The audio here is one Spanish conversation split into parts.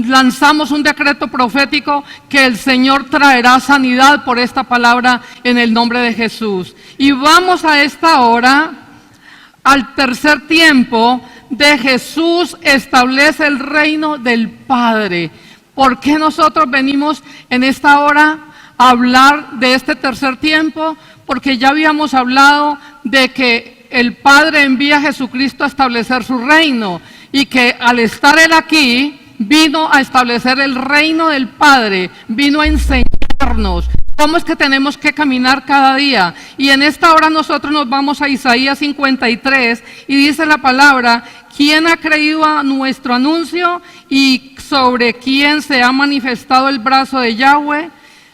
lanzamos un decreto profético que el Señor traerá sanidad por esta palabra en el nombre de Jesús. Y vamos a esta hora al tercer tiempo de Jesús establece el reino del Padre. ¿Por qué nosotros venimos en esta hora a hablar de este tercer tiempo? Porque ya habíamos hablado de que el Padre envía a Jesucristo a establecer su reino y que al estar Él aquí, vino a establecer el reino del Padre, vino a enseñarnos cómo es que tenemos que caminar cada día. Y en esta hora nosotros nos vamos a Isaías 53 y dice la palabra: ¿quién ha creído a nuestro anuncio y sobre quién se ha manifestado el brazo de Yahweh?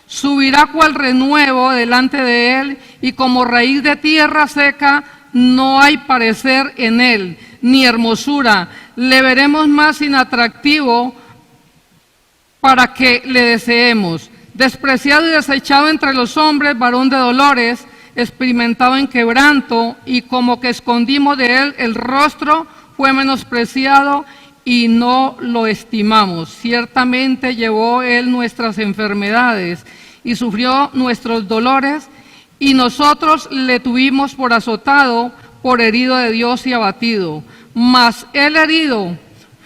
Subirá cual renuevo delante de él y como raíz de tierra seca no hay parecer en él, ni hermosura. Le veremos más inatractivo para que le deseemos. Despreciado y desechado entre los hombres, varón de dolores, experimentado en quebranto, y como que escondimos de él el rostro, fue menospreciado y no lo estimamos. Ciertamente llevó él nuestras enfermedades y sufrió nuestros dolores, y nosotros le tuvimos por azotado, por herido de Dios y abatido. Mas él herido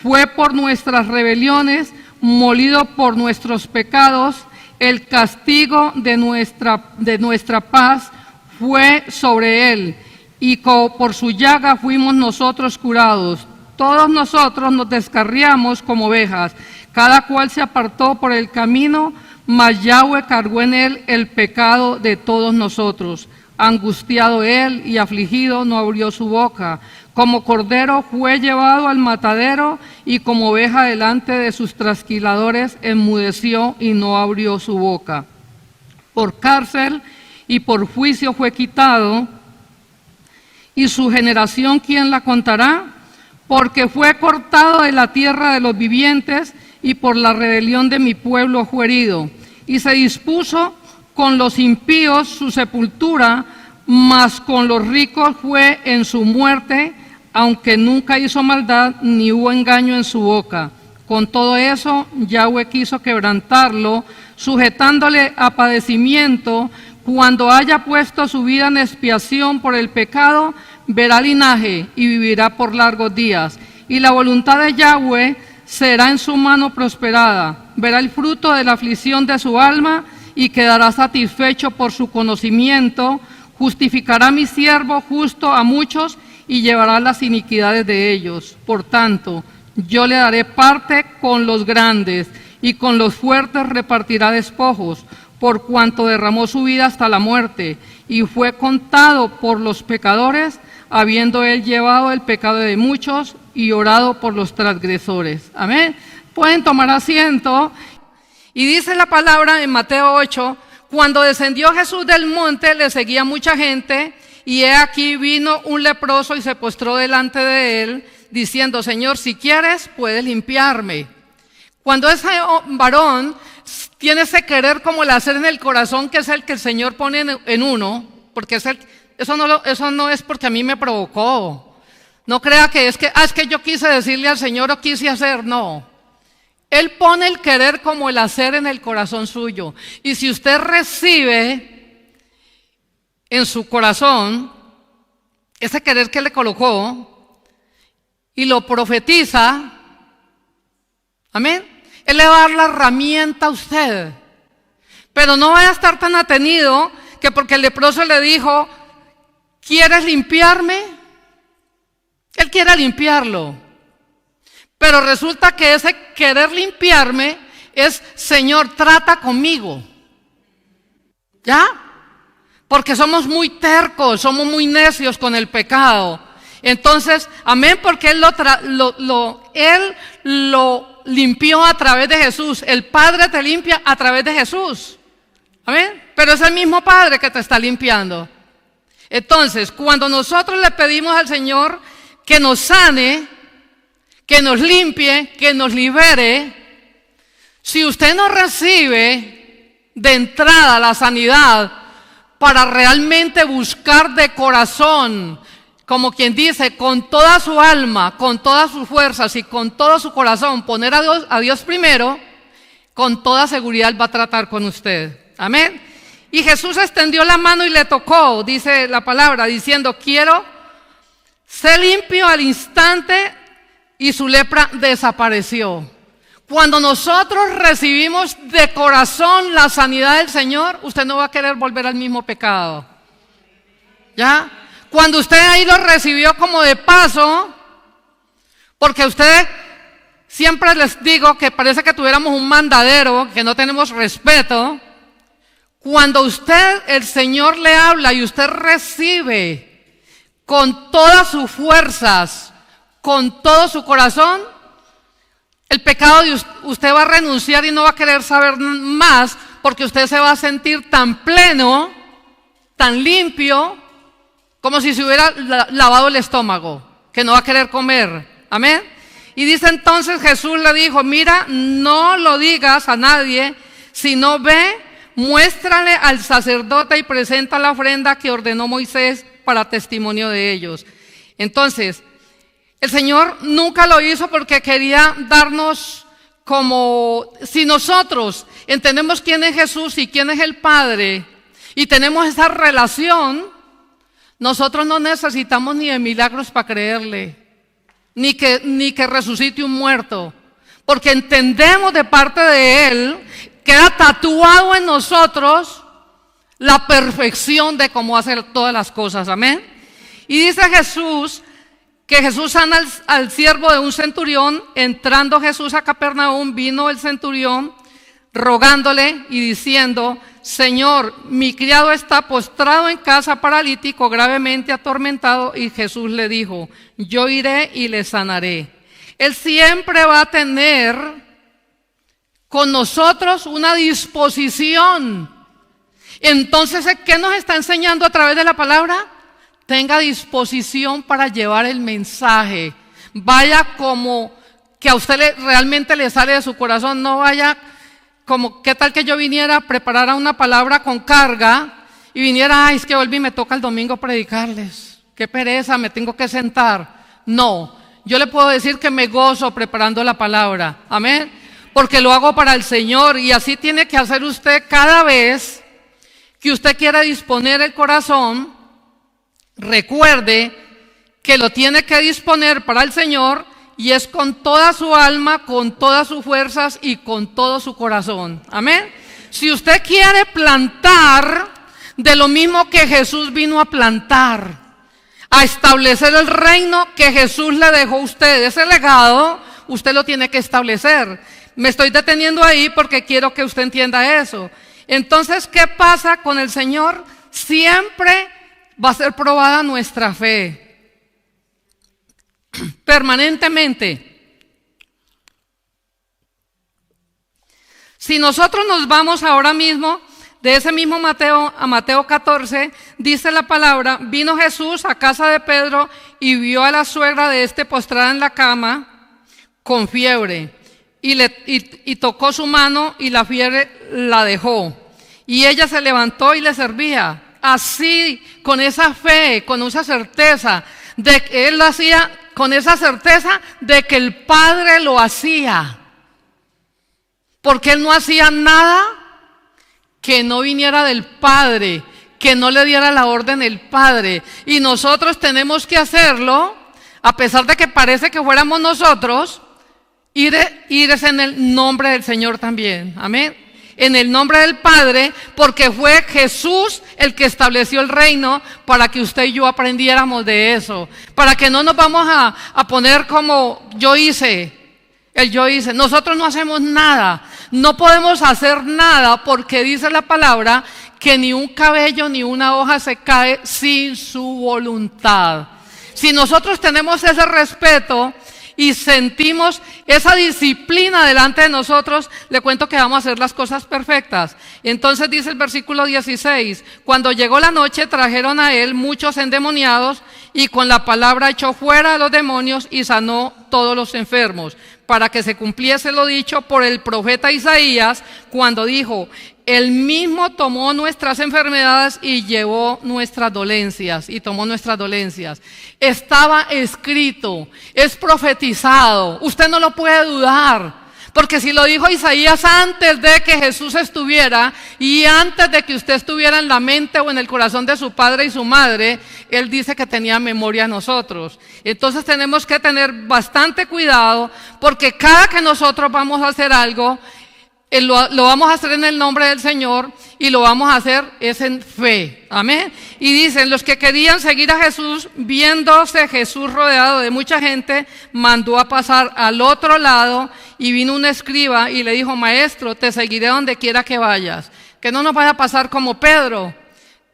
fue por nuestras rebeliones, molido por nuestros pecados. El castigo de nuestra paz fue sobre él, y por su llaga fuimos nosotros curados. Todos nosotros nos descarriamos como ovejas, cada cual se apartó por el camino, mas Yahweh cargó en él el pecado de todos nosotros. Angustiado él y afligido, no abrió su boca. Como cordero fue llevado al matadero, y como oveja delante de sus trasquiladores enmudeció y no abrió su boca. Por cárcel y por juicio fue quitado, y su generación, ¿quién la contará? Porque fue cortado de la tierra de los vivientes, y por la rebelión de mi pueblo fue herido. Y se dispuso con los impíos su sepultura, mas con los ricos fue en su muerte, aunque nunca hizo maldad, ni hubo engaño en su boca. Con todo eso, Yahweh quiso quebrantarlo, sujetándole a padecimiento. Cuando haya puesto su vida en expiación por el pecado, verá linaje y vivirá por largos días. Y la voluntad de Yahweh será en su mano prosperada. Verá el fruto de la aflicción de su alma y quedará satisfecho por su conocimiento. Justificará mi siervo justo a muchos y llevará las iniquidades de ellos. Por tanto, yo le daré parte con los grandes, y con los fuertes repartirá despojos, por cuanto derramó su vida hasta la muerte, y fue contado por los pecadores, habiendo él llevado el pecado de muchos y orado por los transgresores. Amén. Pueden tomar asiento. Y dice la palabra en Mateo 8, cuando descendió Jesús del monte, le seguía mucha gente, y he aquí vino un leproso y se postró delante de él, diciendo: Señor, si quieres, puedes limpiarme. Cuando ese varón tiene ese querer como el hacer en el corazón, que es el que el Señor pone en uno, porque eso no es porque a mí me provocó. No crea que es que yo quise decirle al Señor o quise hacer, no. Él pone el querer como el hacer en el corazón suyo. Y si usted recibe en su corazón ese querer que le colocó y lo profetiza, amén, Él le va a dar la herramienta a usted. Pero no vaya a estar tan atenido que porque el leproso le dijo: ¿quieres limpiarme? Él quiere limpiarlo. Pero resulta que ese querer limpiarme es: Señor, trata conmigo. ¿Ya? Porque somos muy tercos, somos muy necios con el pecado. Entonces, amén, porque Él lo limpió a través de Jesús. El Padre te limpia a través de Jesús. Amén. Pero es el mismo Padre que te está limpiando. Entonces, cuando nosotros le pedimos al Señor que nos sane, que nos limpie, que nos libere, si usted no recibe de entrada la sanidad para realmente buscar de corazón, como quien dice, con toda su alma, con todas sus fuerzas y con todo su corazón, poner a Dios primero, con toda seguridad va a tratar con usted. Amén. Y Jesús extendió la mano y le tocó, dice la palabra, diciendo, quiero ser limpio al instante, y su lepra desapareció. Cuando nosotros recibimos de corazón la sanidad del Señor, usted no va a querer volver al mismo pecado. ¿Ya? Cuando usted ahí lo recibió como de paso, porque usted, siempre les digo que parece que tuviéramos un mandadero, que no tenemos respeto. Cuando usted, el Señor le habla y usted recibe con todas sus fuerzas, con todo su corazón, el pecado de usted va a renunciar y no va a querer saber más, porque usted se va a sentir tan pleno, tan limpio, como si se hubiera lavado el estómago, que no va a querer comer. Amén. Y dice entonces Jesús le dijo, mira, no lo digas a nadie, sino ve, muéstrale al sacerdote y presenta la ofrenda que ordenó Moisés para testimonio de ellos. Entonces, el Señor nunca lo hizo porque quería darnos como, si nosotros entendemos quién es Jesús y quién es el Padre, y tenemos esa relación, nosotros no necesitamos ni de milagros para creerle, ni que resucite un muerto, porque entendemos de parte de Él, queda tatuado en nosotros la perfección de cómo hacer todas las cosas. Amén. Y dice Jesús que Jesús sana al siervo de un centurión. Entrando Jesús a Capernaum, vino el centurión rogándole y diciendo, Señor, mi criado está postrado en casa, paralítico, gravemente atormentado. Y Jesús le dijo, yo iré y le sanaré. Él siempre va a tener con nosotros una disposición. Entonces, ¿qué nos está enseñando a través de la palabra? Tenga disposición para llevar el mensaje. Vaya como que a usted realmente le sale de su corazón. No vaya como, ¿qué tal que yo viniera, preparara una palabra con carga y viniera, ay, es que volví y me toca el domingo predicarles? Qué pereza, me tengo que sentar. No, yo le puedo decir que me gozo preparando la palabra. Amén. Porque lo hago para el Señor, y así tiene que hacer usted cada vez que usted quiera disponer el corazón. Recuerde que lo tiene que disponer para el Señor, y es con toda su alma, con todas sus fuerzas y con todo su corazón. Amén. Si usted quiere plantar de lo mismo que Jesús vino a plantar, a establecer el reino que Jesús le dejó a usted, ese legado, usted lo tiene que establecer. Me estoy deteniendo ahí porque quiero que usted entienda eso. Entonces, ¿qué pasa con el Señor? Siempre va a ser probada nuestra fe. Permanentemente. Si nosotros nos vamos ahora mismo de ese mismo Mateo a Mateo 14, dice la palabra, vino Jesús a casa de Pedro y vio a la suegra de este postrada en la cama con fiebre, y tocó su mano y la fiebre la dejó, y ella se levantó y le servía. Así, con esa fe, con esa certeza de que él lo hacía, con esa certeza de que el Padre lo hacía, porque él no hacía nada que no viniera del Padre, que no le diera la orden el Padre. Y nosotros tenemos que hacerlo, a pesar de que parece que fuéramos nosotros, ir en el nombre del Señor también. Amén. En el nombre del Padre, porque fue Jesús el que estableció el reino para que usted y yo aprendiéramos de eso. Para que no nos vamos a poner como yo hice, el yo hice. Nosotros no hacemos nada, no podemos hacer nada, porque dice la palabra que ni un cabello ni una hoja se cae sin su voluntad. Si nosotros tenemos ese respeto y sentimos esa disciplina delante de nosotros, le cuento que vamos a hacer las cosas perfectas. Entonces dice el versículo 16, cuando llegó la noche trajeron a él muchos endemoniados, y con la palabra echó fuera a los demonios y sanó todos los enfermos. para que se cumpliese lo dicho por el profeta Isaías, cuando dijo: Él mismo tomó nuestras enfermedades y llevó nuestras dolencias, y tomó nuestras dolencias. Estaba escrito, es profetizado, usted no lo puede dudar. Porque si lo dijo Isaías antes de que Jesús estuviera y antes de que usted estuviera en la mente o en el corazón de su padre y su madre, Él dice que tenía memoria a nosotros. Entonces tenemos que tener bastante cuidado, porque cada que nosotros vamos a hacer algo, lo vamos a hacer en el nombre del Señor y lo vamos a hacer es en fe. Amén. Y dicen, los que querían seguir a Jesús, viéndose Jesús rodeado de mucha gente, mandó a pasar al otro lado, y vino un escriba y le dijo: Maestro, te seguiré donde quiera que vayas. Que no nos vaya a pasar como Pedro,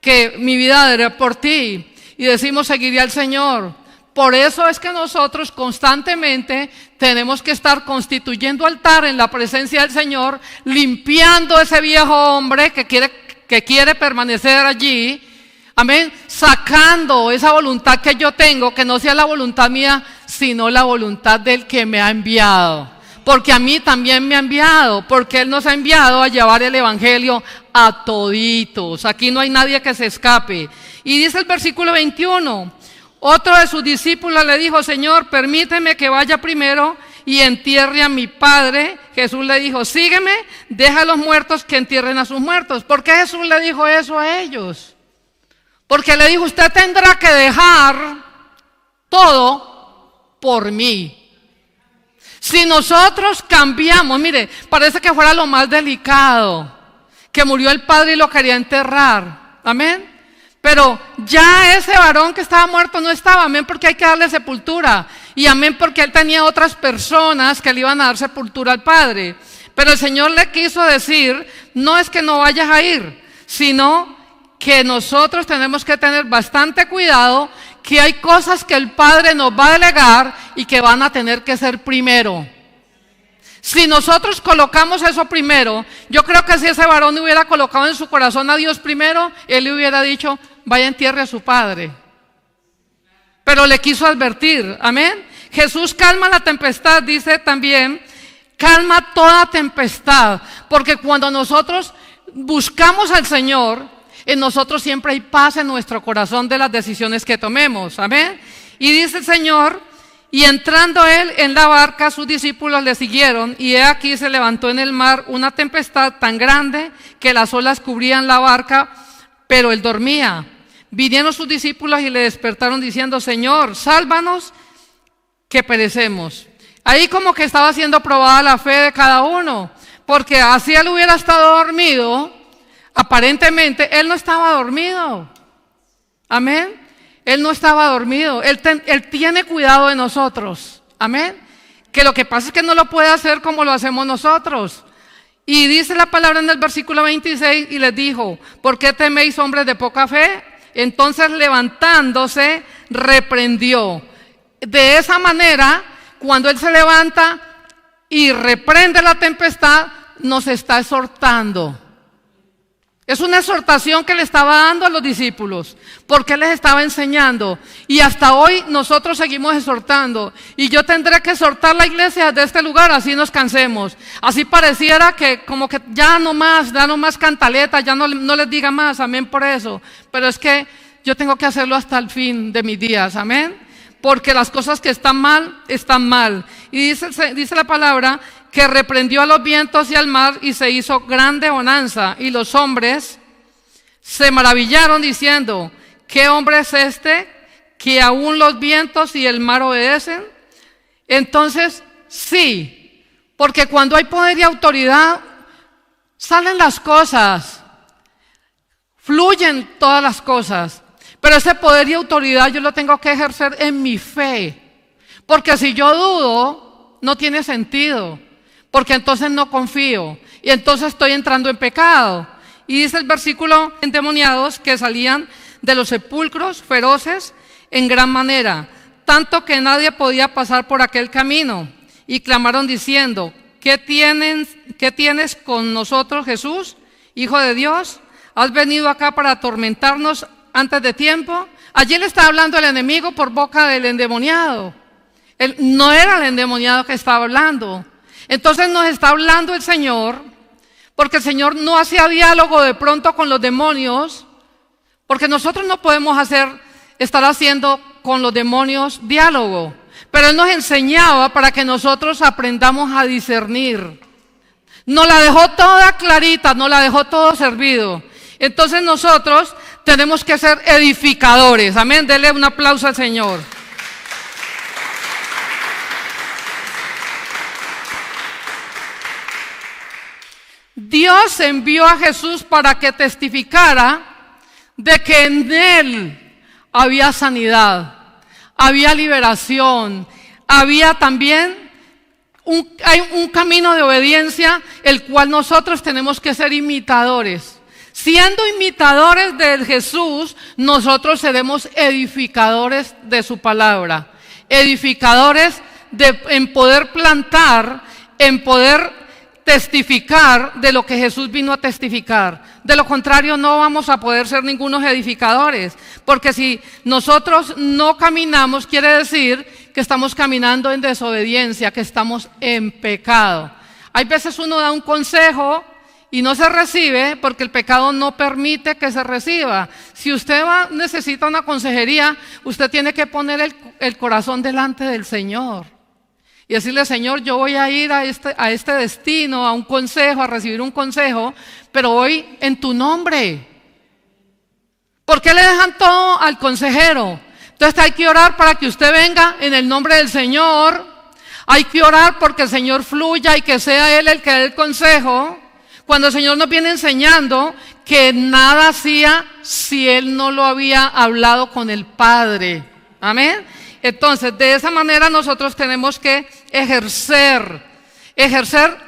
que mi vida daré por ti, y decimos: seguiré al Señor. Por eso es que nosotros constantemente tenemos que estar constituyendo altar en la presencia del Señor, limpiando ese viejo hombre que quiere permanecer allí. Amén. Sacando esa voluntad que yo tengo, que no sea la voluntad mía, sino la voluntad del que me ha enviado. Porque a mí también me ha enviado, porque Él nos ha enviado a llevar el evangelio a toditos. Aquí no hay nadie que se escape. Y dice el versículo 21, otro de sus discípulos le dijo: Señor, permíteme que vaya primero y entierre a mi padre. Jesús le dijo: sígueme, deja a los muertos que entierren a sus muertos. ¿Por qué Jesús le dijo eso a ellos? Porque le dijo: usted tendrá que dejar todo por mí. Si nosotros cambiamos, mire, parece que fuera lo más delicado, que murió el padre y lo quería enterrar. Amén. Pero ya ese varón que estaba muerto no estaba, amén, porque hay que darle sepultura. Y amén, porque él tenía otras personas que le iban a dar sepultura al padre. Pero el Señor le quiso decir: no es que no vayas a ir, sino que nosotros tenemos que tener bastante cuidado, que hay cosas que el Padre nos va a delegar y que van a tener que ser primero. Si nosotros colocamos eso primero, yo creo que si ese varón hubiera colocado en su corazón a Dios primero, él le hubiera dicho: vaya, entierre a su padre. Pero le quiso advertir, amén. Jesús calma la tempestad, dice también, calma toda tempestad, porque cuando nosotros buscamos al Señor, en nosotros siempre hay paz en nuestro corazón de las decisiones que tomemos, amén. Y dice el Señor: y entrando él en la barca, sus discípulos le siguieron, y he aquí se levantó en el mar una tempestad tan grande que las olas cubrían la barca, pero él dormía. Vinieron sus discípulos y le despertaron diciendo: Señor, sálvanos, que perecemos. Ahí como que estaba siendo probada la fe de cada uno, porque así él hubiera estado dormido, aparentemente él no estaba dormido. Amén. Él no estaba dormido, él tiene cuidado de nosotros, amén. Que lo que pasa es que no lo puede hacer como lo hacemos nosotros. Y dice la palabra en el versículo 26, y les dijo: ¿por qué teméis, hombres de poca fe? Entonces levantándose, reprendió. De esa manera, cuando él se levanta y reprende la tempestad, nos está exhortando. Es una exhortación que le estaba dando a los discípulos, porque les estaba enseñando. Y hasta hoy nosotros seguimos exhortando. Y yo tendré que exhortar la iglesia de este lugar, así nos cansemos. Así pareciera que como que ya no más cantaleta, ya no les diga más, amén por eso. Pero es que yo tengo que hacerlo hasta el fin de mis días, amén. Porque las cosas que están mal, están mal. Y dice la palabra que reprendió a los vientos y al mar, y se hizo grande bonanza. Y los hombres se maravillaron diciendo: ¿qué hombre es este que aún los vientos y el mar obedecen? Entonces, sí, porque cuando hay poder y autoridad, salen las cosas, fluyen todas las cosas. Pero ese poder y autoridad yo lo tengo que ejercer en mi fe. Porque si yo dudo, no tiene sentido. Porque entonces no confío. Y entonces estoy entrando en pecado. Y dice el versículo: endemoniados que salían de los sepulcros feroces en gran manera, tanto que nadie podía pasar por aquel camino. Y clamaron diciendo: ¿qué tienes con nosotros, Jesús, Hijo de Dios? ¿Has venido acá para atormentarnos antes de tiempo? Allí le está hablando el enemigo por boca del endemoniado. No era el endemoniado que estaba hablando. Entonces nos está hablando el Señor, porque el Señor no hacía diálogo de pronto con los demonios, porque nosotros no podemos estar haciendo con los demonios diálogo. Pero Él nos enseñaba para que nosotros aprendamos a discernir. Nos la dejó toda clarita, nos la dejó todo servido. Entonces nosotros tenemos que ser edificadores. Amén, denle un aplauso al Señor. Dios envió a Jesús para que testificara de que en Él había sanidad, había liberación, había también hay un camino de obediencia, el cual nosotros tenemos que ser imitadores. Siendo imitadores de Jesús, nosotros seremos edificadores de su palabra, edificadores en poder plantar, en poder testificar de lo que Jesús vino a testificar. De lo contrario, no vamos a poder ser ningunos edificadores, porque si nosotros no caminamos, quiere decir que estamos caminando en desobediencia, que estamos en pecado. Hay veces uno da un consejo y no se recibe porque el pecado no permite que se reciba. Si usted necesita una consejería, usted tiene que poner el corazón delante del Señor y decirle: Señor, yo voy a ir a este destino, a un consejo, a recibir un consejo, pero voy en tu nombre. ¿Por qué le dejan todo al consejero? Entonces hay que orar para que usted venga en el nombre del Señor. Hay que orar porque el Señor fluya y que sea Él el que dé el consejo. Cuando el Señor nos viene enseñando que nada hacía si Él no lo había hablado con el Padre. Amén. Entonces, de esa manera nosotros tenemos que ejercer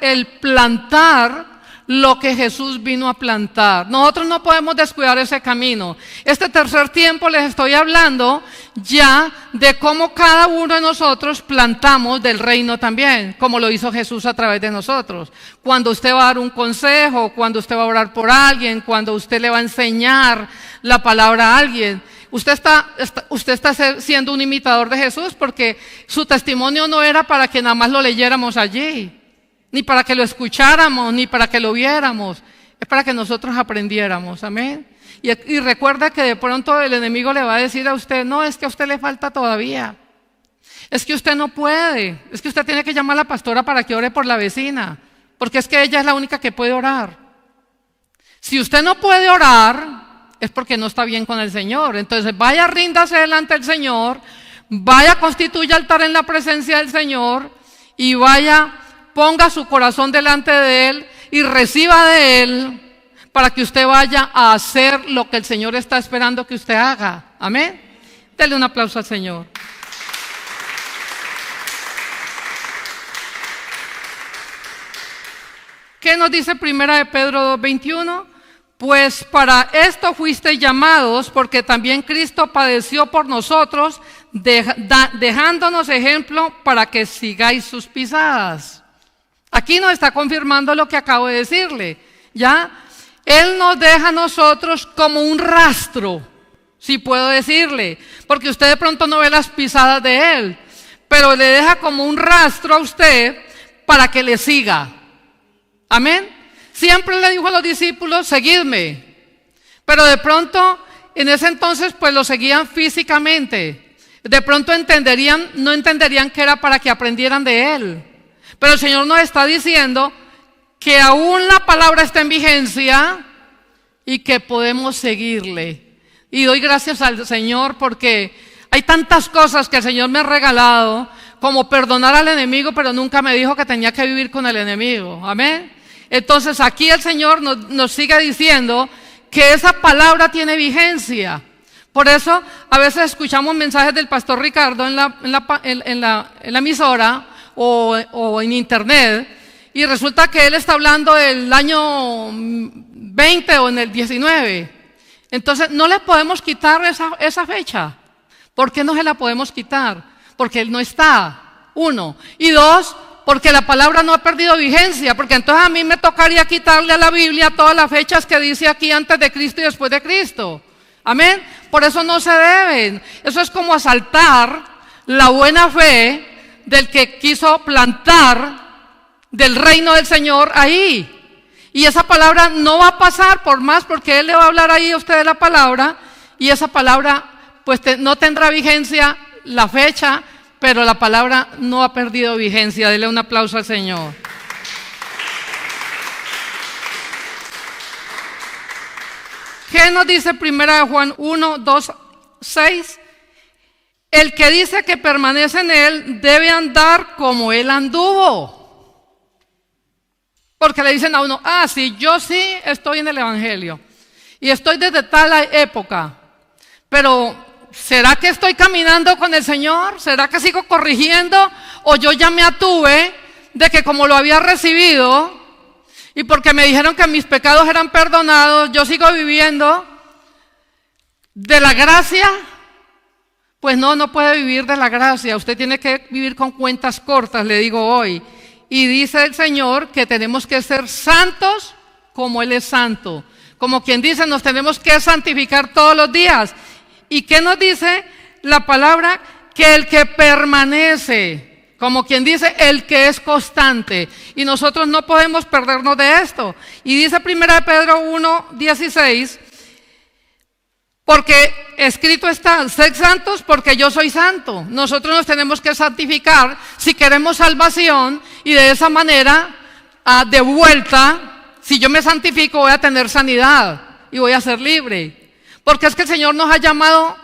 el plantar lo que Jesús vino a plantar. Nosotros no podemos descuidar ese camino. Este tercer tiempo les estoy hablando ya de cómo cada uno de nosotros plantamos del reino también, como lo hizo Jesús a través de nosotros. Cuando usted va a dar un consejo, cuando usted va a orar por alguien, cuando usted le va a enseñar la palabra a alguien, usted está siendo un imitador de Jesús, porque su testimonio no era para que nada más lo leyéramos allí, ni para que lo escucháramos, ni para que lo viéramos. Es para que nosotros aprendiéramos, amén. Y recuerda que de pronto el enemigo le va a decir a usted: no, es que a usted le falta todavía, es que usted no puede, es que usted tiene que llamar a la pastora para que ore por la vecina, porque es que ella es la única que puede orar. Si usted no puede orar, es porque no está bien con el Señor. Entonces vaya, ríndase delante del Señor, vaya, constituya altar en la presencia del Señor y vaya, ponga su corazón delante de Él y reciba de Él para que usted vaya a hacer lo que el Señor está esperando que usted haga. Amén. Denle un aplauso al Señor. ¿Qué nos dice 1 Pedro 2:21? Pues para esto fuisteis llamados, porque también Cristo padeció por nosotros, dejándonos ejemplo para que sigáis sus pisadas. Aquí nos está confirmando lo que acabo de decirle, ¿ya? Él nos deja a nosotros como un rastro, si puedo decirle, porque usted de pronto no ve las pisadas de Él, pero le deja como un rastro a usted para que le siga. Amén. Siempre le dijo a los discípulos: seguidme. Pero de pronto, en ese entonces, pues lo seguían físicamente. De pronto no entenderían que era para que aprendieran de Él. Pero el Señor nos está diciendo que aún la palabra está en vigencia y que podemos seguirle. Y doy gracias al Señor porque hay tantas cosas que el Señor me ha regalado, como perdonar al enemigo, pero nunca me dijo que tenía que vivir con el enemigo. Amén. Entonces aquí el Señor nos sigue diciendo que esa palabra tiene vigencia. Por eso a veces escuchamos mensajes del pastor Ricardo en la emisora o en internet, y resulta que él está hablando del año 20 o en el 19. Entonces no le podemos quitar esa fecha. ¿Por qué no se la podemos quitar? Porque él no está, uno. Y dos, porque la palabra no ha perdido vigencia, porque entonces a mí me tocaría quitarle a la Biblia todas las fechas que dice aquí antes de Cristo y después de Cristo. Amén. Por eso no se deben. Eso es como asaltar la buena fe del que quiso plantar del reino del Señor ahí. Y esa palabra no va a pasar por más, porque Él le va a hablar ahí a usted de la palabra, y esa palabra pues no tendrá vigencia la fecha, pero la palabra no ha perdido vigencia. Dele un aplauso al Señor. ¿Qué nos dice 1 Juan 1, 2, 6? El que dice que permanece en Él debe andar como Él anduvo. Porque le dicen a uno, sí, yo sí estoy en el Evangelio y estoy desde tal época, pero ¿será que estoy caminando con el Señor? ¿Será que sigo corrigiendo? ¿O yo ya me atuve de que como lo había recibido y porque me dijeron que mis pecados eran perdonados, yo sigo viviendo de la gracia? Pues no puede vivir de la gracia. Usted tiene que vivir con cuentas cortas, le digo hoy. Y dice el Señor que tenemos que ser santos como Él es santo. Como quien dice, nos tenemos que santificar todos los días. ¿Y qué nos dice la palabra? Que el que permanece, como quien dice, el que es constante. Y nosotros no podemos perdernos de esto. Y dice 1 Pedro 1, 16, porque escrito está, sed santos porque yo soy santo. Nosotros nos tenemos que santificar si queremos salvación, y de esa manera, de vuelta, si yo me santifico voy a tener sanidad y voy a ser libre. Porque es que el Señor nos ha llamado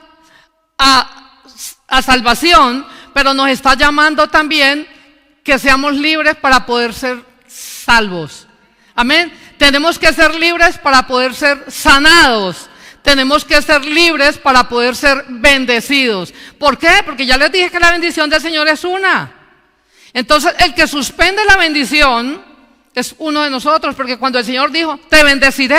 a salvación, pero nos está llamando también que seamos libres para poder ser salvos. Amén. Tenemos que ser libres para poder ser sanados. Tenemos que ser libres para poder ser bendecidos. ¿Por qué? Porque ya les dije que la bendición del Señor es una. Entonces, el que suspende la bendición es uno de nosotros, porque cuando el Señor dijo, te bendeciré,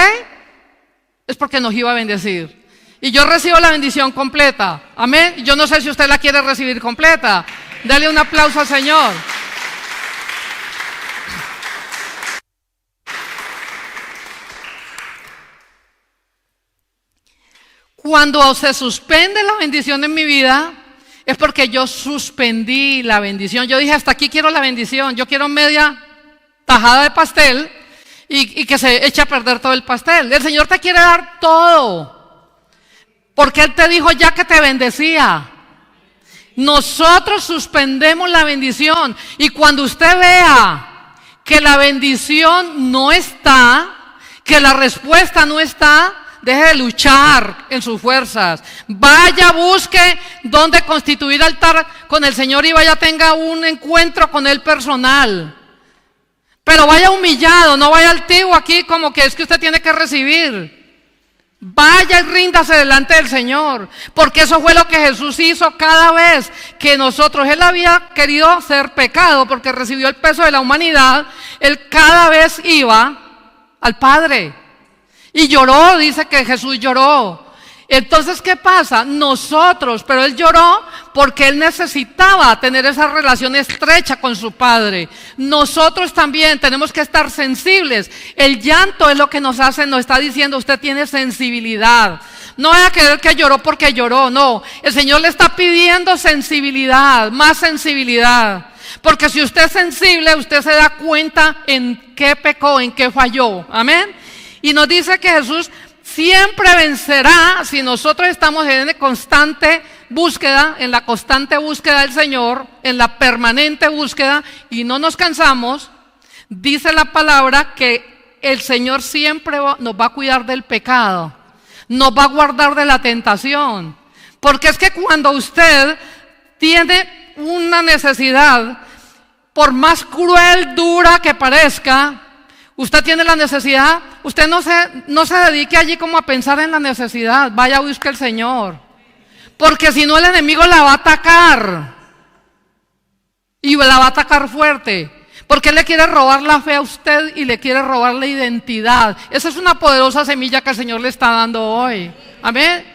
es porque nos iba a bendecir. Y yo recibo la bendición completa. Amén. Yo no sé si usted la quiere recibir completa. Dale un aplauso al Señor. Cuando se suspende la bendición en mi vida, es porque yo suspendí la bendición. Yo dije, hasta aquí quiero la bendición. Yo quiero media tajada de pastel y que se eche a perder todo el pastel. El Señor te quiere dar todo, porque Él te dijo ya que te bendecía. Nosotros suspendemos la bendición, y cuando usted vea que la bendición no está, que la respuesta no está, deje de luchar en sus fuerzas. Vaya, busque dónde constituir altar con el Señor y vaya, tenga un encuentro con Él personal. Pero vaya humillado, no vaya altivo aquí como que es que usted tiene que recibir. Vaya y ríndase delante del Señor, porque eso fue lo que Jesús hizo cada vez que nosotros, Él había querido ser pecado porque recibió el peso de la humanidad. Él cada vez iba al Padre y lloró, dice que Jesús lloró. Entonces, ¿qué pasa? Nosotros, pero Él lloró porque Él necesitaba tener esa relación estrecha con su Padre. Nosotros también tenemos que estar sensibles. El llanto es lo que nos hace, nos está diciendo, usted tiene sensibilidad. No vaya a creer que lloró porque lloró, no. El Señor le está pidiendo sensibilidad, más sensibilidad. Porque si usted es sensible, usted se da cuenta en qué pecó, en qué falló. Amén. Y nos dice que Jesús siempre vencerá si nosotros estamos en constante búsqueda, en la constante búsqueda del Señor, en la permanente búsqueda, y no nos cansamos. Dice la palabra que el Señor siempre nos va a cuidar del pecado, nos va a guardar de la tentación. Porque es que cuando usted tiene una necesidad, por más cruel, dura que parezca, usted tiene la necesidad, usted no se dedique allí como a pensar en la necesidad, vaya a buscar al Señor. Porque si no, el enemigo la va a atacar, y la va a atacar fuerte, porque él le quiere robar la fe a usted y le quiere robar la identidad. Esa es una poderosa semilla que el Señor le está dando hoy. Amén.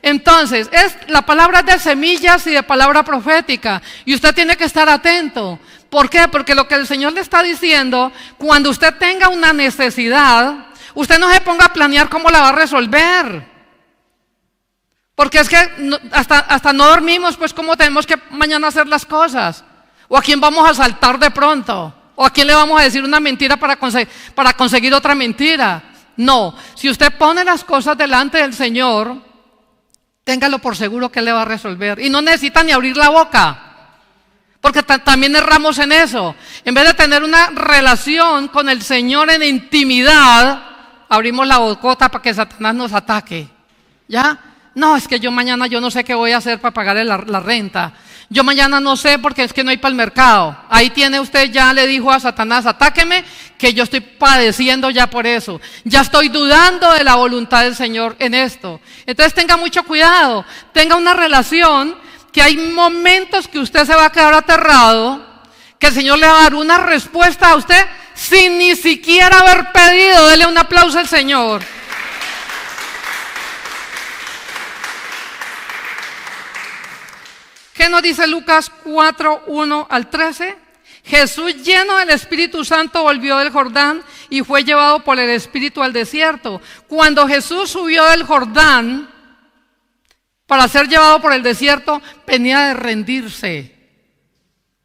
Entonces, la palabra es de semillas y de palabra profética, y usted tiene que estar atento. ¿Por qué? Porque lo que el Señor le está diciendo, cuando usted tenga una necesidad, usted no se ponga a planear cómo la va a resolver. Porque es que hasta no dormimos, pues cómo tenemos que mañana hacer las cosas. ¿O a quién vamos a saltar de pronto? ¿O a quién le vamos a decir una mentira para conseguir otra mentira? No, si usted pone las cosas delante del Señor, téngalo por seguro que Él le va a resolver. Y no necesita ni abrir la boca. Porque también erramos en eso. En vez de tener una relación con el Señor en intimidad, abrimos la bocota para que Satanás nos ataque. ¿Ya? No, es que yo mañana yo no sé qué voy a hacer para pagar la renta. Yo mañana no sé porque es que no hay para el mercado. Ahí tiene usted, ya le dijo a Satanás, atáqueme, que yo estoy padeciendo ya por eso. Ya estoy dudando de la voluntad del Señor en esto. Entonces tenga mucho cuidado, tenga una relación, que hay momentos que usted se va a quedar aterrado, que el Señor le va a dar una respuesta a usted sin ni siquiera haber pedido. Dele un aplauso al Señor. ¿Qué nos dice Lucas 4, 1 al 13? Jesús, lleno del Espíritu Santo, volvió del Jordán y fue llevado por el Espíritu al desierto. Cuando Jesús subió del Jordán para ser llevado por el desierto, venía de rendirse.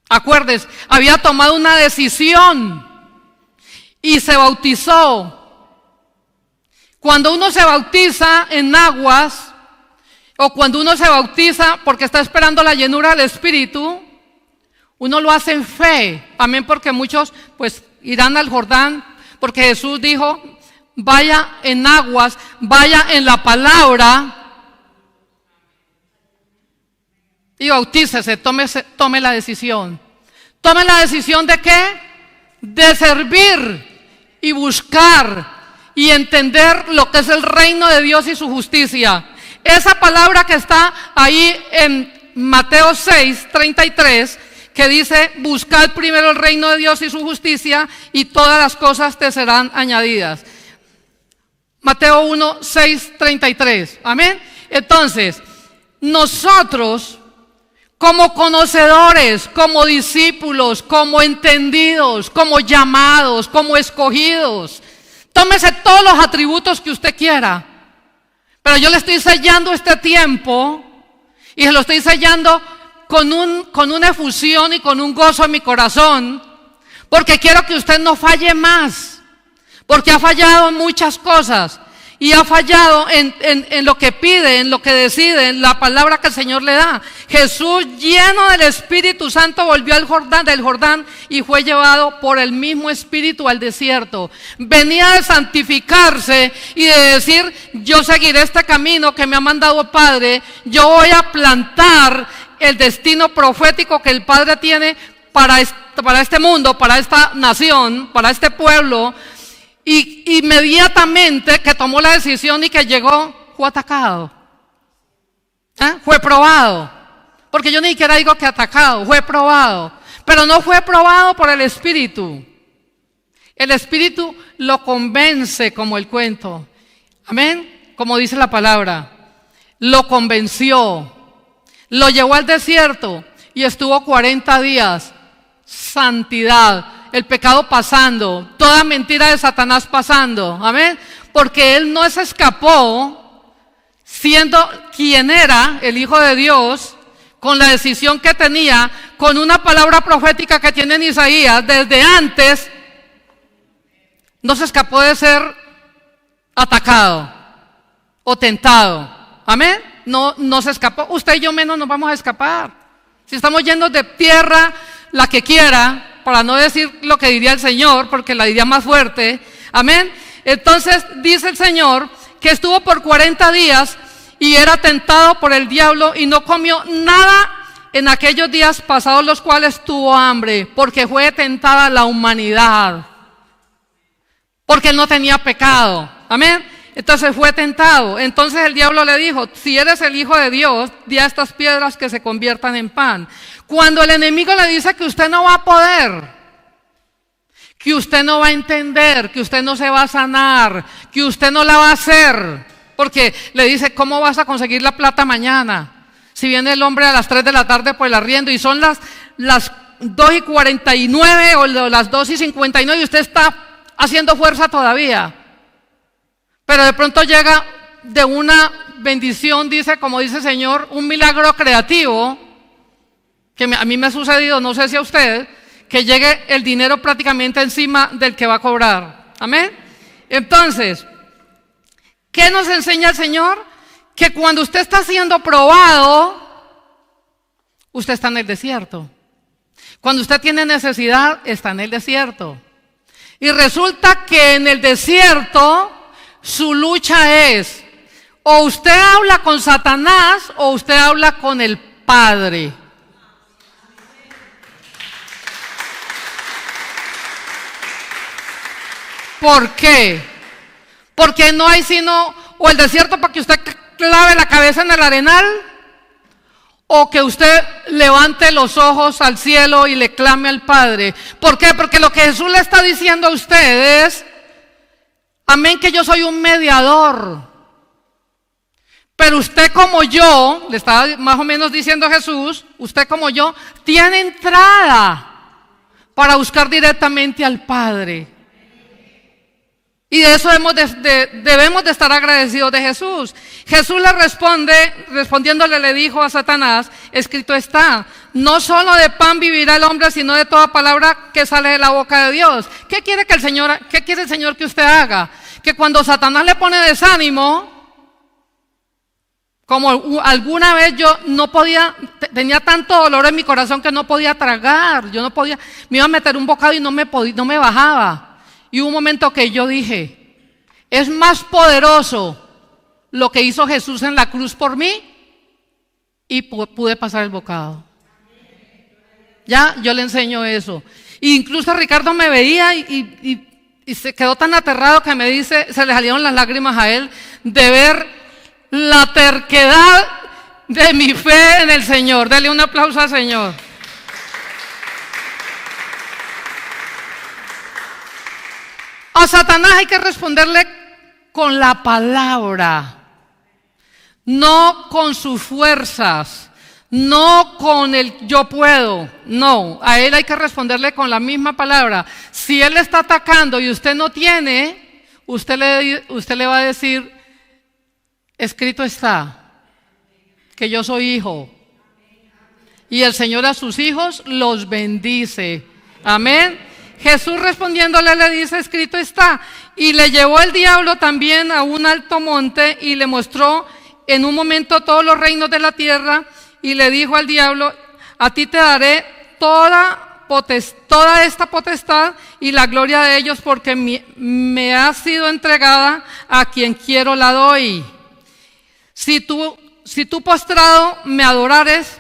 Acuérdense, había tomado una decisión y se bautizó. Cuando uno se bautiza en aguas, o cuando uno se bautiza porque está esperando la llenura del Espíritu, uno lo hace en fe. Amén, porque muchos pues irán al Jordán, porque Jesús dijo, vaya en aguas, vaya en la palabra y bautícese, tome la decisión. Tome la decisión ¿de qué? De servir y buscar y entender lo que es el reino de Dios y su justicia. Esa palabra que está ahí en Mateo 6, 33, que dice, buscad primero el reino de Dios y su justicia y todas las cosas te serán añadidas. Mateo 1, 6, 33. Amén. Entonces, nosotros, como conocedores, como discípulos, como entendidos, como llamados, como escogidos, tómese todos los atributos que usted quiera. Pero yo le estoy sellando este tiempo y se lo estoy sellando con una efusión y con un gozo en mi corazón, porque quiero que usted no falle más, porque ha fallado en muchas cosas y ha fallado en lo que pide, en lo que decide, en la palabra que el Señor le da. Jesús, lleno del Espíritu Santo, volvió del Jordán y fue llevado por el mismo Espíritu al desierto. Venía de santificarse y de decir, yo seguiré este camino que me ha mandado el Padre, yo voy a plantar el destino profético que el Padre tiene para este mundo, para esta nación, para este pueblo. Y inmediatamente que tomó la decisión y que llegó, fue atacado. Fue probado. Porque yo ni siquiera digo que atacado, fue probado. Pero no fue probado por el Espíritu. El Espíritu lo convence como el cuento. Amén. Como dice la palabra. Lo convenció. Lo llevó al desierto y estuvo 40 días. Santidad. El pecado pasando, toda mentira de Satanás pasando, amén, porque él no se escapó siendo quien era, el Hijo de Dios, con la decisión que tenía, con una palabra profética que tiene en Isaías desde antes, no se escapó de ser atacado o tentado, amén, no se escapó. Usted y yo menos nos vamos a escapar. Si estamos llenos de tierra, la que quiera, para no decir lo que diría el Señor, porque la diría más fuerte, amén. Entonces dice el Señor que estuvo por 40 días y era tentado por el diablo y no comió nada en aquellos días pasados los cuales tuvo hambre, porque fue tentada la humanidad, porque él no tenía pecado, amén. Entonces fue tentado. Entonces el diablo le dijo, si eres el Hijo de Dios, di a estas piedras que se conviertan en pan. Cuando el enemigo le dice que usted no va a poder, que usted no va a entender, que usted no se va a sanar, que usted no la va a hacer, porque le dice, ¿cómo vas a conseguir la plata mañana? Si viene el hombre a las 3 de la tarde por el arriendo y son las 2:49 o las 2:59 y usted está haciendo fuerza todavía. Pero de pronto llega de una bendición, dice, como dice el Señor, un milagro creativo, que a mí me ha sucedido, no sé si a usted, que llegue el dinero prácticamente encima del que va a cobrar. Amén. Entonces, ¿qué nos enseña el Señor? Que cuando usted está siendo probado, usted está en el desierto. Cuando usted tiene necesidad, está en el desierto. Y resulta que en el desierto su lucha es, o usted habla con Satanás o usted habla con el Padre. ¿Por qué? Porque no hay sino o el desierto para que usted clave la cabeza en el arenal, o que usted levante los ojos al cielo y le clame al Padre. ¿Por qué? Porque lo que Jesús le está diciendo a usted es, amén, que yo soy un mediador. Pero usted como yo, le estaba más o menos diciendo Jesús, usted como yo, tiene entrada para buscar directamente al Padre. Y de eso debemos de estar agradecidos de Jesús. Jesús le respondiéndole le dijo a Satanás, escrito está, no solo de pan vivirá el hombre, sino de toda palabra que sale de la boca de Dios. ¿Qué quiere el Señor que usted haga? Que cuando Satanás le pone desánimo, como alguna vez yo no podía, tenía tanto dolor en mi corazón que no podía tragar, yo no podía, me iba a meter un bocado y no me bajaba. Y hubo un momento que yo dije, es más poderoso lo que hizo Jesús en la cruz por mí, y pude pasar el bocado. Ya, yo le enseño eso. E incluso Ricardo me veía y se quedó tan aterrado que me dice, se le salieron las lágrimas a él de ver la terquedad de mi fe en el Señor. Dele un aplauso al Señor. A Satanás hay que responderle con la palabra, no con sus fuerzas, no con el yo puedo, no, a él hay que responderle con la misma palabra. Si él le está atacando y usted no tiene, usted le va a decir, escrito está, que yo soy hijo, y el Señor a sus hijos los bendice. Amén. Jesús respondiéndole le dice, escrito está, y le llevó el diablo también a un alto monte y le mostró en un momento todos los reinos de la tierra, y le dijo al diablo, a ti te daré toda esta potestad y la gloria de ellos, porque me ha sido entregada, a quien quiero la doy. Si tú postrado me adorares,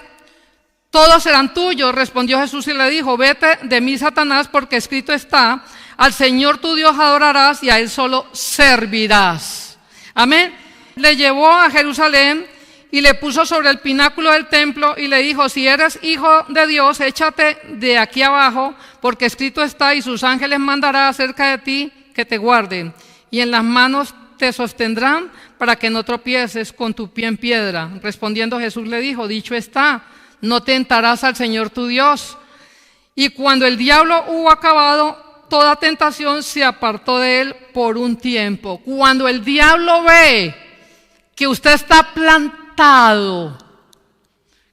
todos serán tuyos. Respondió Jesús y le dijo, vete de mí, Satanás, porque escrito está, al Señor tu Dios adorarás y a Él solo servirás. Amén. Le llevó a Jerusalén y le puso sobre el pináculo del templo y le dijo, si eres hijo de Dios, échate de aquí abajo, porque escrito está, y sus ángeles mandará acerca de ti que te guarden, y en las manos te sostendrán para que no tropieces con tu pie en piedra. Respondiendo Jesús le dijo, dicho está, no tentarás al Señor tu Dios. Y cuando el diablo hubo acabado toda tentación, se apartó de él por un tiempo. Cuando el diablo ve que usted está plantado,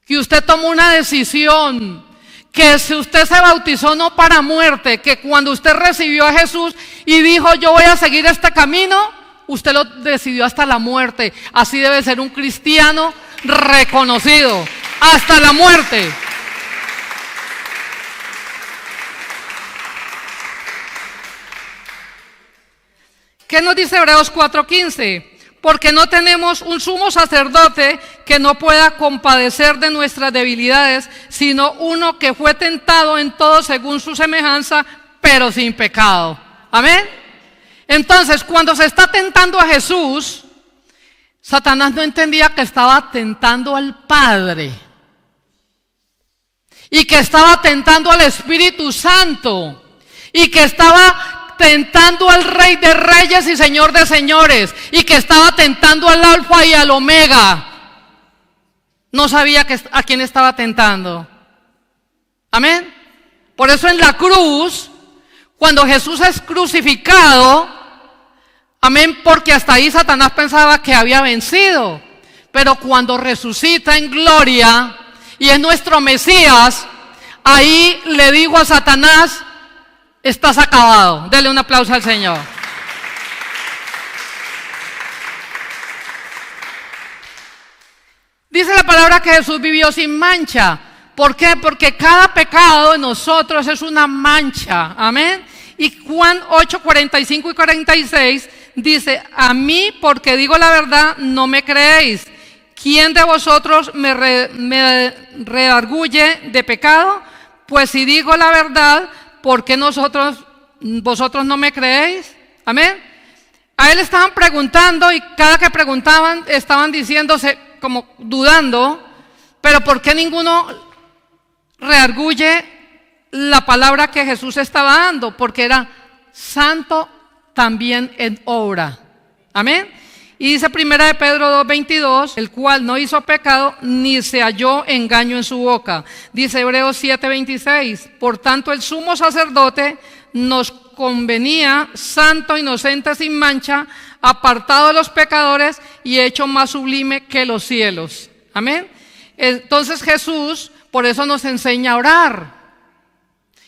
que usted tomó una decisión, que si usted se bautizó no para muerte, que cuando usted recibió a Jesús y dijo yo voy a seguir este camino, usted lo decidió hasta la muerte. Así debe ser un cristiano reconocido. Hasta la muerte. ¿Qué nos dice Hebreos 4:15? Porque no tenemos un sumo sacerdote que no pueda compadecer de nuestras debilidades, sino uno que fue tentado en todo según su semejanza, pero sin pecado. Amén. Entonces, cuando se está tentando a Jesús, Satanás no entendía que estaba tentando al Padre y que estaba tentando al Espíritu Santo y que estaba tentando al Rey de Reyes y Señor de Señores y que estaba tentando al Alfa y al Omega. No sabía a quién estaba tentando. Amén. Por eso en la cruz, cuando Jesús es crucificado, amén, porque hasta ahí Satanás pensaba que había vencido, pero cuando resucita en gloria, y es nuestro Mesías, ahí le digo a Satanás, estás acabado. Dele un aplauso al Señor. Dice la palabra que Jesús vivió sin mancha. ¿Por qué? Porque cada pecado de nosotros es una mancha. Amén. Y Juan 8, 45 y 46 dice, a mí porque digo la verdad no me creéis. ¿Quién de vosotros me redarguye de pecado? Pues si digo la verdad, ¿por qué vosotros no me creéis? Amén. A él estaban preguntando y cada que preguntaban estaban diciéndose como dudando, pero ¿por qué ninguno redarguye la palabra que Jesús estaba dando? Porque era santo también en obra. Amén. Y dice 1 de Pedro 2:22, el cual no hizo pecado ni se halló engaño en su boca. Dice Hebreos 7:26, por tanto el sumo sacerdote nos convenía santo, inocente, sin mancha, apartado de los pecadores y hecho más sublime que los cielos. Amén. Entonces Jesús por eso nos enseña a orar.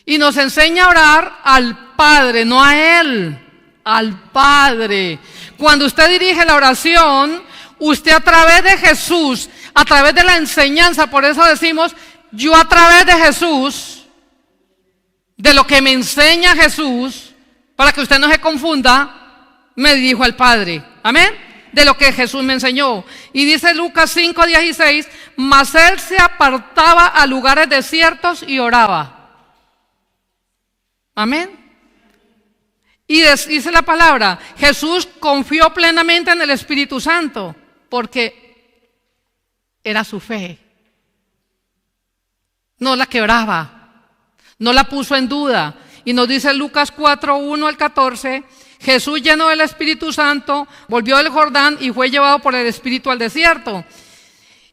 Y nos enseña a orar al Padre, no a Él, al Padre. Cuando usted dirige la oración, usted a través de Jesús, a través de la enseñanza, por eso decimos, yo a través de Jesús, de lo que me enseña Jesús, para que usted no se confunda, me dirijo al Padre. Amén. De lo que Jesús me enseñó. Y dice Lucas 5:16, mas él se apartaba a lugares desiertos y oraba. Amén. Y dice la palabra, Jesús confió plenamente en el Espíritu Santo, porque era su fe. No la quebraba, no la puso en duda. Y nos dice Lucas 4:1 al 14, Jesús lleno del Espíritu Santo, volvió del Jordán y fue llevado por el Espíritu al desierto.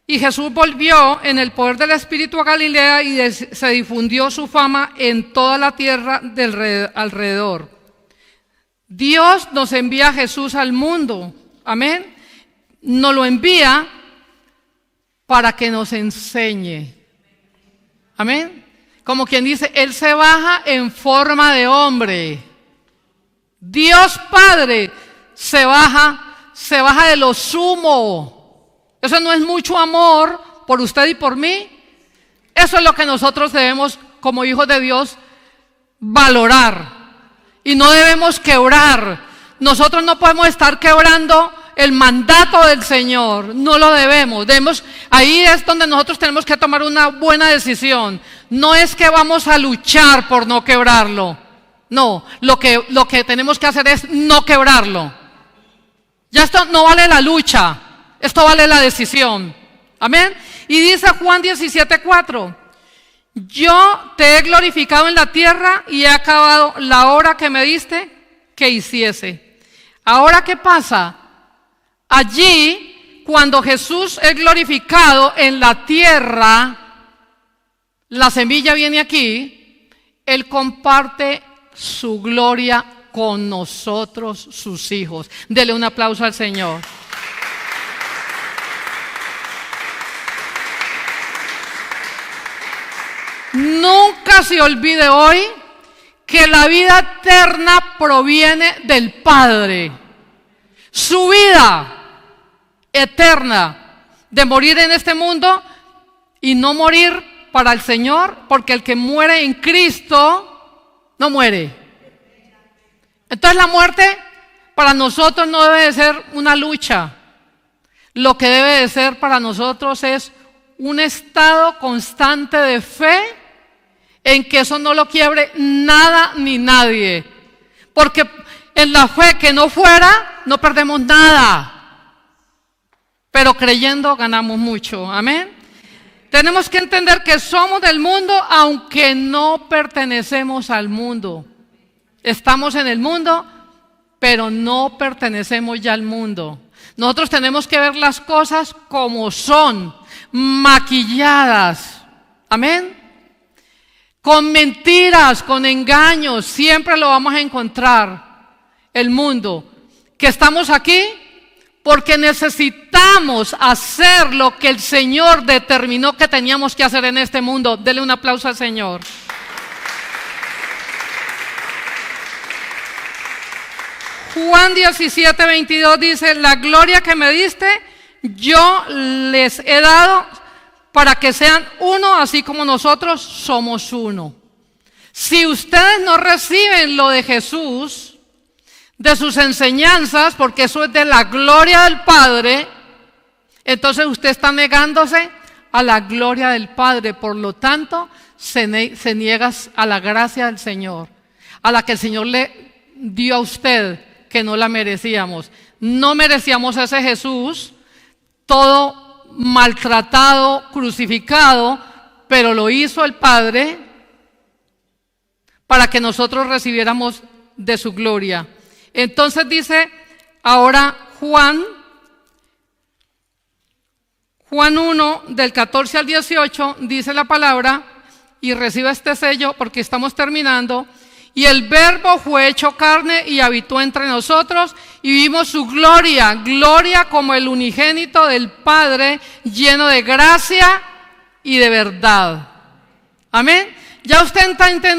Y Jesús volvió en el poder del Espíritu a Galilea y se difundió su fama en toda la tierra del alrededor. Dios nos envía a Jesús al mundo, amén. Nos lo envía para que nos enseñe, amén. Como quien dice, Él se baja en forma de hombre. Dios Padre se baja de lo sumo. Eso no es mucho amor por usted y por mí. Eso es lo que nosotros debemos, como hijos de Dios, valorar. Y no debemos quebrar. Nosotros no podemos estar quebrando el mandato del Señor. No lo debemos. Ahí es donde nosotros tenemos que tomar una buena decisión. No es que vamos a luchar por no quebrarlo. No, lo que tenemos que hacer es no quebrarlo. Ya esto no vale la lucha. Esto vale la decisión. Amén. Y dice Juan 17:4. Yo te he glorificado en la tierra y he acabado la obra que me diste que hiciese. Ahora, ¿qué pasa? Allí, cuando Jesús es glorificado en la tierra, la semilla viene aquí, Él comparte su gloria con nosotros, sus hijos. Dele un aplauso al Señor. Nunca se olvide hoy que la vida eterna proviene del Padre. Su vida eterna de morir en este mundo y no morir para el Señor, porque el que muere en Cristo no muere. Entonces la muerte para nosotros no debe de ser una lucha. Lo que debe de ser para nosotros es un estado constante de fe en que eso no lo quiebre nada ni nadie. Porque en la fe que no fuera, no perdemos nada. Pero creyendo ganamos mucho. Amén. Tenemos que entender que somos del mundo aunque no pertenecemos al mundo. Estamos en el mundo, pero no pertenecemos ya al mundo. Nosotros tenemos que ver las cosas como son, maquilladas. Amén. Con mentiras, con engaños, siempre lo vamos a encontrar. El mundo, que estamos aquí porque necesitamos hacer lo que el Señor determinó que teníamos que hacer en este mundo. Dele un aplauso al Señor. Juan 17:22 dice: la gloria que me diste, yo les he dado para que sean uno, así como nosotros somos uno. Si ustedes no reciben lo de Jesús, de sus enseñanzas, porque eso es de la gloria del Padre, entonces usted está negándose a la gloria del Padre. Por lo tanto, se niega a la gracia del Señor, a la que el Señor le dio a usted, que no la merecíamos. No merecíamos ese Jesús, todo maltratado, crucificado, pero lo hizo el Padre para que nosotros recibiéramos de su gloria. Entonces dice ahora Juan 1, del 14 al 18, dice la palabra, y recibe este sello porque estamos terminando. Y el Verbo fue hecho carne y habitó entre nosotros, y vimos su gloria, gloria como el unigénito del Padre, lleno de gracia y de verdad. Amén. Ya usted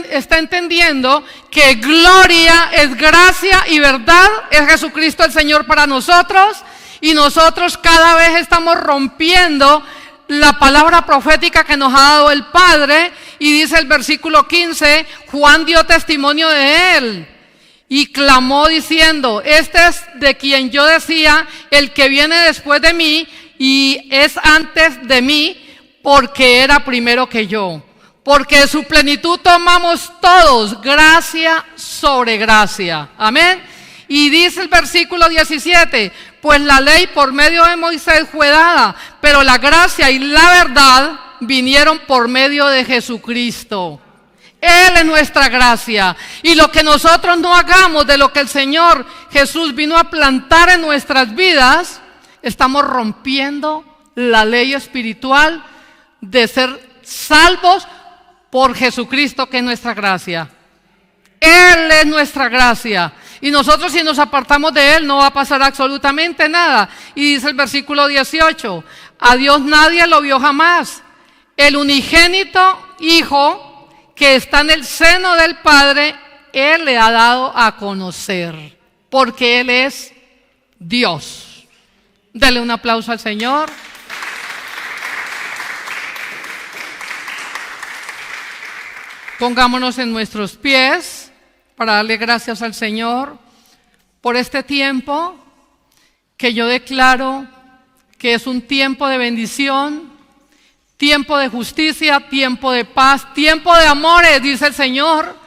está entendiendo que gloria es gracia y verdad, es Jesucristo el Señor para nosotros, y nosotros cada vez estamos rompiendo la palabra profética que nos ha dado el Padre. Y dice el versículo 15, Juan dio testimonio de él y clamó diciendo: este es de quien yo decía, el que viene después de mí y es antes de mí, porque era primero que yo. Porque de su plenitud tomamos todos gracia sobre gracia. Amén. Y dice el versículo 17, pues la ley por medio de Moisés fue dada, pero la gracia y la verdad vinieron por medio de Jesucristo. Él es nuestra gracia. Y lo que nosotros no hagamos de lo que el Señor Jesús vino a plantar en nuestras vidas, estamos rompiendo la ley espiritual de ser salvos por Jesucristo, que es nuestra gracia. Él es nuestra gracia. Y nosotros, si nos apartamos de Él, no va a pasar absolutamente nada. Y dice el versículo 18, a Dios nadie lo vio jamás. El unigénito Hijo que está en el seno del Padre, Él le ha dado a conocer, porque Él es Dios. Dele un aplauso al Señor. Pongámonos en nuestros pies para darle gracias al Señor por este tiempo que yo declaro que es un tiempo de bendición, tiempo de justicia, tiempo de paz, tiempo de amores, dice el Señor.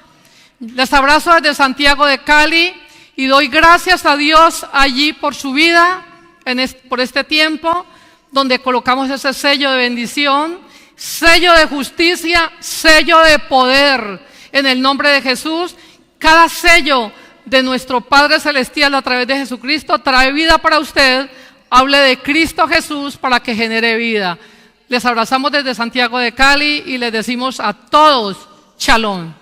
Les abrazo desde Santiago de Cali y doy gracias a Dios allí por su vida, por este tiempo donde colocamos ese sello de bendición, sello de justicia, sello de poder en el nombre de Jesús. Cada sello de nuestro Padre Celestial a través de Jesucristo trae vida para usted. Hable de Cristo Jesús para que genere vida. Les abrazamos desde Santiago de Cali y les decimos a todos, Shalom.